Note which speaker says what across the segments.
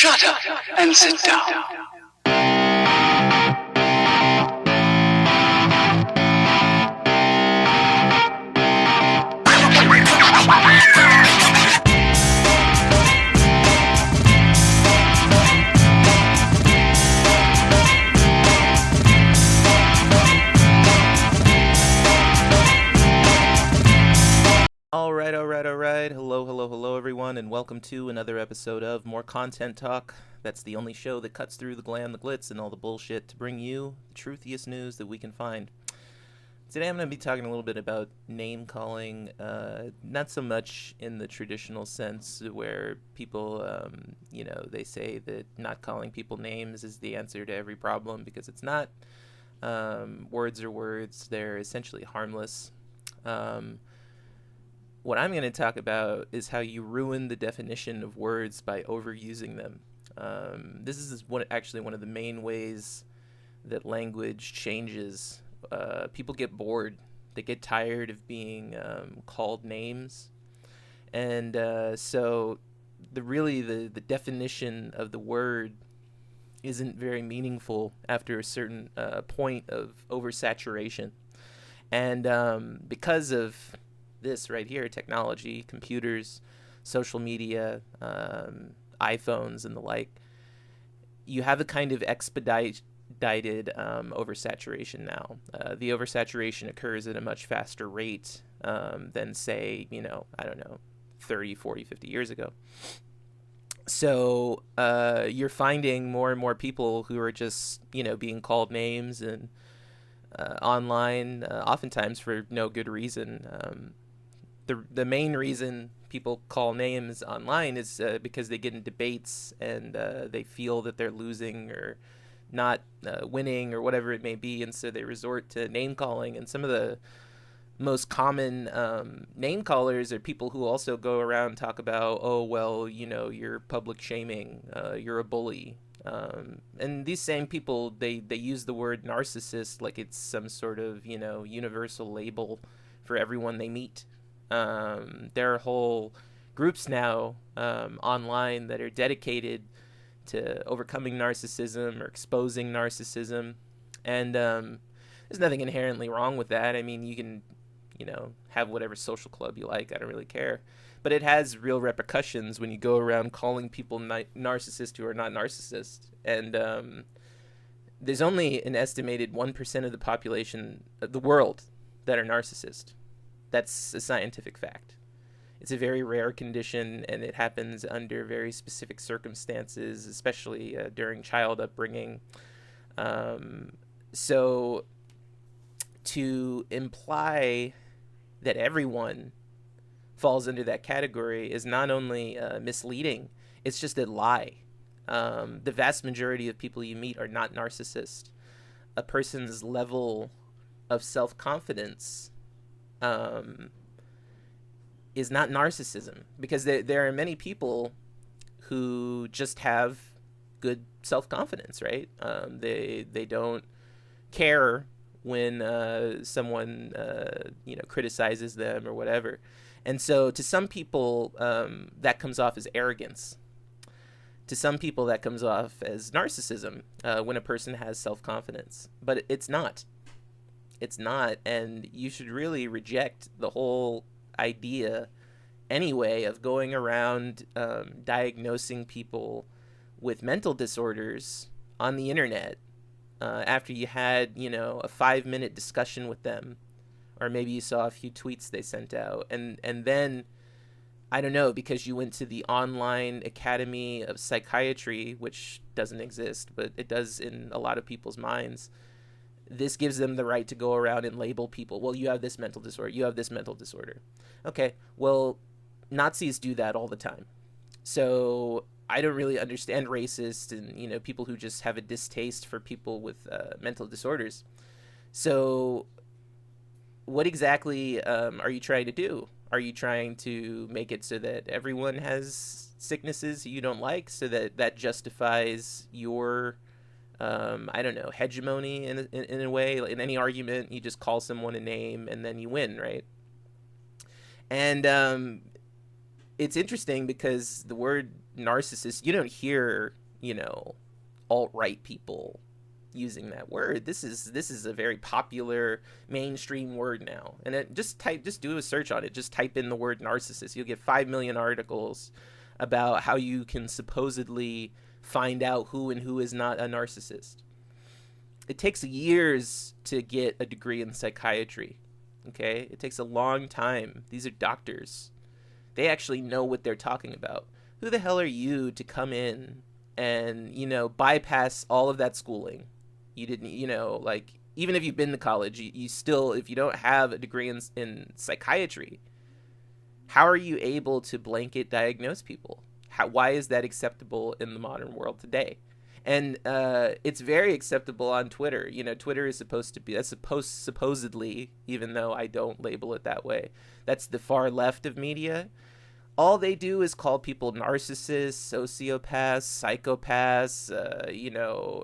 Speaker 1: Shut up and sit down.
Speaker 2: All right. Hello, everyone, and welcome to another episode of More Content Talk. That's the only show that cuts through the glam, the glitz, and all the bullshit to bring you the truthiest news that we can find. Today I'm going to be talking a little bit about name-calling, not so much in the traditional sense where people, they say that not calling people names is the answer to every problem, because it's not. Words are words. They're essentially harmless. What I'm going to talk about is how you ruin the definition of words by overusing them. This is actually one of the main ways that language changes. People get bored. They get tired of being called names. And so the definition of the word isn't very meaningful after a certain point of oversaturation. And because of this right here, technology, computers, social media, iPhones and the like, you have a kind of expedited oversaturation now. The oversaturation occurs at a much faster rate than, say, 30, 40, 50 years ago. So you're finding more and more people who are just, being called names and online, oftentimes for no good reason. The main reason people call names online is because they get in debates and they feel that they're losing or not winning or whatever it may be, and so they resort to name calling. And some of the most common name callers are people who also go around and talk about, you're public shaming, you're a bully. And these same people, they use the word narcissist like it's some sort of, universal label for everyone they meet. There are whole groups now online that are dedicated to overcoming narcissism or exposing narcissism. And there's nothing inherently wrong with that. I mean, you can, have whatever social club you like. I don't really care. But it has real repercussions when you go around calling people narcissists who are not narcissists. And there's only an estimated 1% of the population of the world that are narcissists. That's a scientific fact. It's a very rare condition, and it happens under very specific circumstances, especially during child upbringing. So to imply that everyone falls under that category is not only misleading, it's just a lie. The vast majority of people you meet are not narcissists. A person's level of self-confidence is not narcissism, because there are many people who just have good self-confidence, right? They don't care when someone criticizes them or whatever. And so to some people that comes off as arrogance. To some people that comes off as narcissism when a person has self-confidence. But it's not. It's not, and you should really reject the whole idea anyway of going around diagnosing people with mental disorders on the internet after you had, a 5-minute discussion with them, or maybe you saw a few tweets they sent out, and then, I don't know, because you went to the online Academy of Psychiatry, which doesn't exist, but it does in a lot of people's minds. This gives them the right to go around and label people. Well, you have this mental disorder. You have this mental disorder. Okay, well, Nazis do that all the time. So I don't really understand racists and, people who just have a distaste for people with mental disorders. So what exactly are you trying to do? Are you trying to make it so that everyone has sicknesses you don't like, so that justifies your hegemony in a way? In any argument, you just call someone a name and then you win, right? And it's interesting because the word narcissist, you don't hear, alt-right people using that word. This is a very popular mainstream word now. And just do a search on it. Just type in the word narcissist. You'll get 5 million articles about how you can supposedly find out who and who is not a narcissist. It takes years to get a degree in psychiatry. Okay? It takes a long time. These are doctors. They actually know what they're talking about. Who the hell are you to come in and, bypass all of that schooling? You didn't, even if you've been to college, you still, if you don't have a degree in psychiatry, how are you able to blanket diagnose people? Why is that acceptable in the modern world today? And it's very acceptable on Twitter. Twitter is supposed to be, supposedly, even though I don't label it that way, that's the far left of media. All they do is call people narcissists, sociopaths, psychopaths,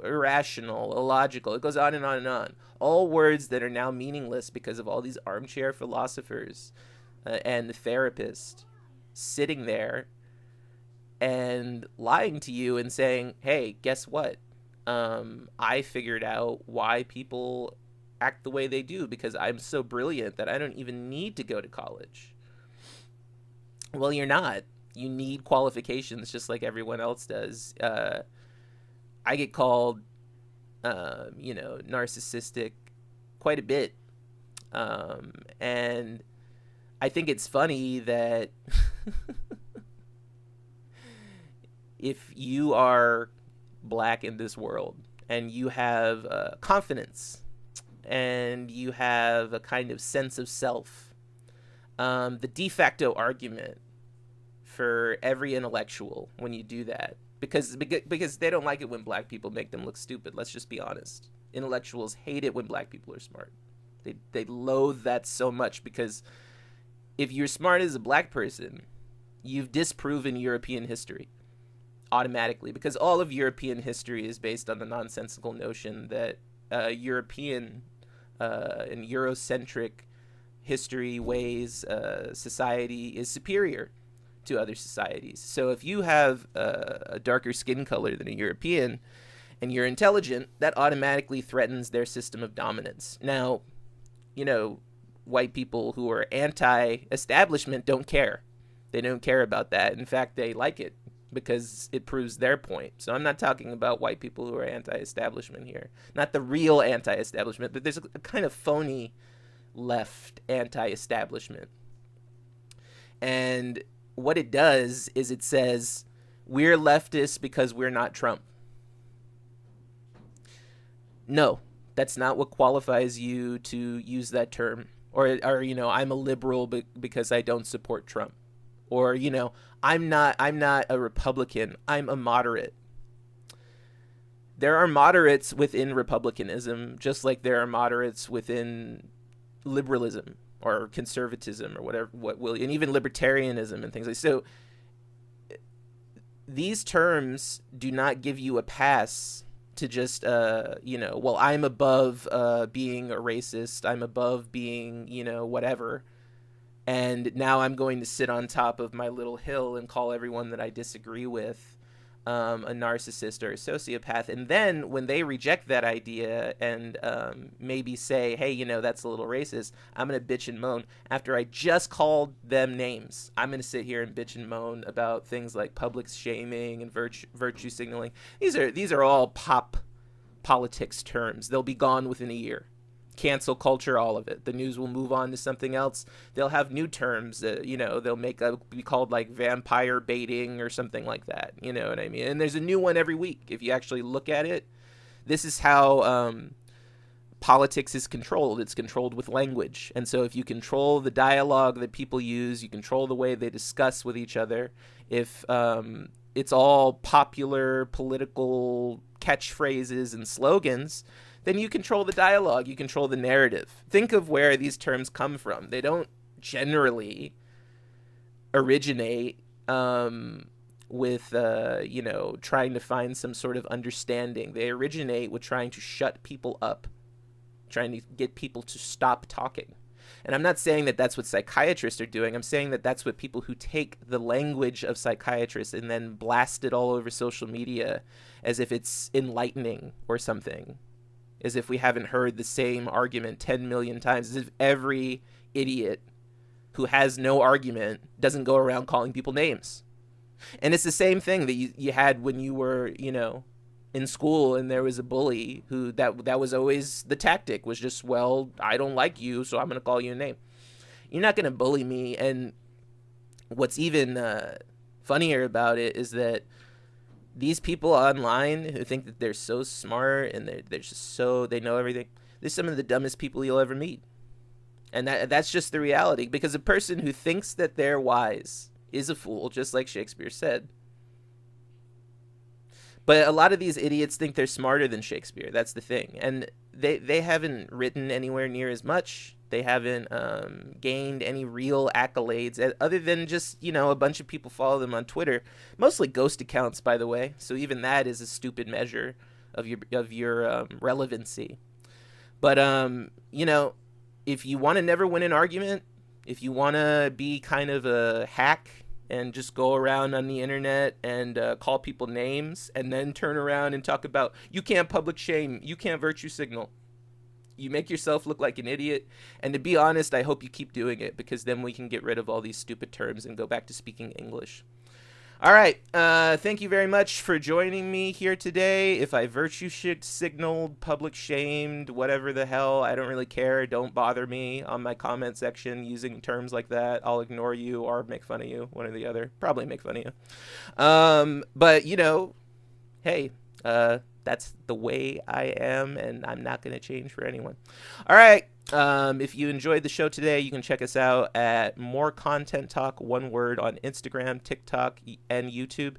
Speaker 2: irrational, illogical. It goes on and on and on. All words that are now meaningless because of all these armchair philosophers and the therapist sitting there and lying to you and saying, hey, guess what? I figured out why people act the way they do because I'm so brilliant that I don't even need to go to college. Well, you're not. You need qualifications just like everyone else does. I get called, narcissistic quite a bit. And I think it's funny that if you are black in this world and you have confidence and you have a kind of sense of self, the de facto argument for every intellectual when you do that, because they don't like it when black people make them look stupid. Let's just be honest. Intellectuals hate it when black people are smart. They loathe that so much, because if you're smart as a black person, you've disproven European history automatically, because all of European history is based on the nonsensical notion that European and Eurocentric history ways society is superior to other societies. So if you have a darker skin color than a European and you're intelligent, that automatically threatens their system of dominance. Now, white people who are anti-establishment don't care. They don't care about that. In fact, they like it because it proves their point. So I'm not talking about white people who are anti-establishment here. Not the real anti-establishment, but there's a kind of phony left anti-establishment. And what it does is it says, we're leftists because we're not Trump. No, that's not what qualifies you to use that term. Or I'm a liberal because I don't support Trump. Or, I'm not a Republican, I'm a moderate. There are moderates within republicanism, just like there are moderates within liberalism or conservatism or whatever, and even libertarianism and things like that. So these terms do not give you a pass to just, I'm above being a racist, I'm above being, whatever, and now I'm going to sit on top of my little hill and call everyone that I disagree with a narcissist or a sociopath. And then when they reject that idea and maybe say, hey, that's a little racist, I'm going to bitch and moan. After I just called them names, I'm going to sit here and bitch and moan about things like public shaming and virtue signaling. These are all pop politics terms. They'll be gone within a year. Cancel culture, all of it. The news will move on to something else. They'll have new terms. They'll be called like vampire baiting or something like that. You know what I mean? And there's a new one every week. If you actually look at it, this is how politics is controlled. It's controlled with language. And so if you control the dialogue that people use, you control the way they discuss with each other. If it's all popular political catchphrases and slogans, then you control the dialogue, you control the narrative. Think of where these terms come from. They don't generally originate with, trying to find some sort of understanding. They originate with trying to shut people up, trying to get people to stop talking. And I'm not saying that that's what psychiatrists are doing. I'm saying that that's what people who take the language of psychiatrists and then blast it all over social media as if it's enlightening or something, as if we haven't heard the same argument 10 million times, as if every idiot who has no argument doesn't go around calling people names. And it's the same thing that you had when you were, in school and there was a bully who that was always the tactic, was just, well, I don't like you, so I'm going to call you a name. You're not going to bully me. And what's even funnier about it is that these people online who think that they're so smart and they're just they know everything, they're some of the dumbest people you'll ever meet. And that's just the reality, because a person who thinks that they're wise is a fool, just like Shakespeare said. But a lot of these idiots think they're smarter than Shakespeare. That's the thing. And they haven't written anywhere near as much. They haven't gained any real accolades other than just, a bunch of people follow them on Twitter. Mostly ghost accounts, by the way. So even that is a stupid measure of your relevancy. But, if you want to never win an argument, if you want to be kind of a hack and just go around on the internet and call people names and then turn around and talk about, you can't public shame, you can't virtue signal, you make yourself look like an idiot. And to be honest, I hope you keep doing it, because then we can get rid of all these stupid terms and go back to speaking English. All right. Thank you very much for joining me here today. If I virtue signaled, public shamed, whatever the hell, I don't really care. Don't bother me on my comment section using terms like that. I'll ignore you or make fun of you, one or the other. Probably make fun of you. But, hey, that's the way I am, and I'm not going to change for anyone. All right. If you enjoyed the show today, you can check us out at More Content Talk, one word, on Instagram, TikTok, and YouTube.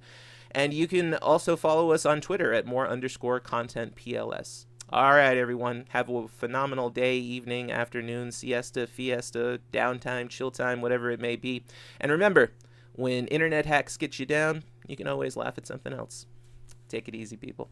Speaker 2: And you can also follow us on Twitter at more_content_PLS. All right, everyone. Have a phenomenal day, evening, afternoon, siesta, fiesta, downtime, chill time, whatever it may be. And remember, when internet hacks get you down, you can always laugh at something else. Take it easy, people.